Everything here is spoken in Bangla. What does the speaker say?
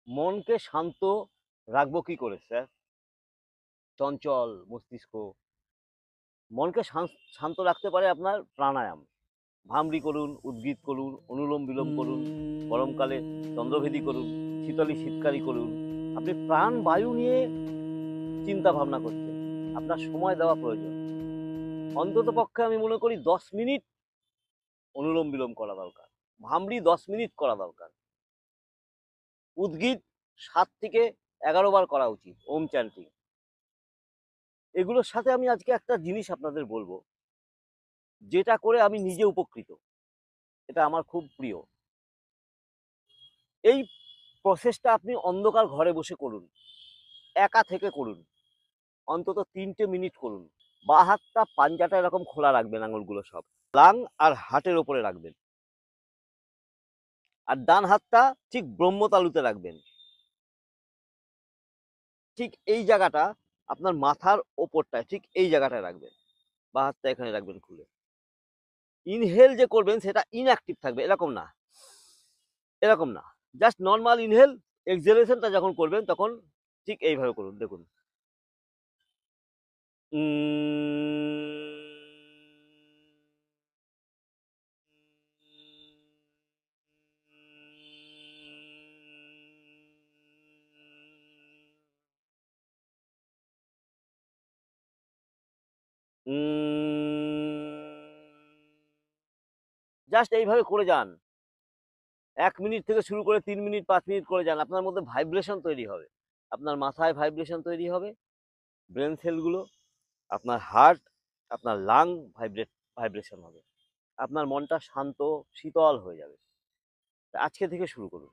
মনকে শান্ত রাখবো কি করে স্যার? চঞ্চল মস্তিষ্ক, মনকে শান্ত রাখতে পারে আপনার প্রাণায়াম। ভামরি করুন, উদ্গীত করুন, অনুলোম বিলোম করুন, গরমকালে চন্দ্রভেদী করুন, শীতলী শীতকারী করুন। আপনি প্রাণ বায়ু নিয়ে চিন্তা ভাবনা করছেন, আপনার সময় দেওয়া প্রয়োজন। অন্তত পক্ষে আমি মনে করি 10 মিনিট অনুলোম বিলোম করা দরকার, ভামরি 10 মিনিট করা দরকার, উদ্গীত 7 থেকে 11 বার করা উচিত, ওম চ্যান্টিং। এগুলোর সাথে আমি আজকে একটা জিনিস আপনাদের বলবো, যেটা করে আমি নিজে উপকৃত, এটা আমার খুব প্রিয়। এই প্রসেসটা আপনি অন্ধকার ঘরে বসে করুন, একা থেকে করুন, অন্তত 3টে মিনিট করুন। বা হাতটা পাঞ্জাটা এরকম খোলা রাখবেন, আঙুলগুলো সব লাং আর হার্টের ওপরে রাখবেন, আর ডান হাতটা ঠিক ব্রহ্মতালুতে রাখবেন। ঠিক এই জায়গাটা আপনার মাথার ওপরটায়, ঠিক এই জায়গাটায় রাখবেন, বা হাতটা এখানে রাখবেন খুলে। ইনহেল যে করবেন সেটা ইনঅ্যাক্টিভ থাকবে, এরকম না, এরকম না, জাস্ট নর্মাল ইনহেল। এক্সহেলেশনটা যখন করবেন তখন ঠিক এইভাবে করুন, দেখুন। জাস্ট এইভাবে করে যান, 1 মিনিট থেকে শুরু করে 3 মিনিট 5 মিনিট করে যান। আপনার মধ্যে ভাইব্রেশন তৈরি হবে, আপনার মাথায় ভাইব্রেশন তৈরি হবে, ব্রেন সেলগুলো, আপনার হার্ট, আপনার লাং ভাইব্রেশন হবে, আপনার মনটা শান্ত শীতল হয়ে যাবে। আজকে থেকে শুরু করুন।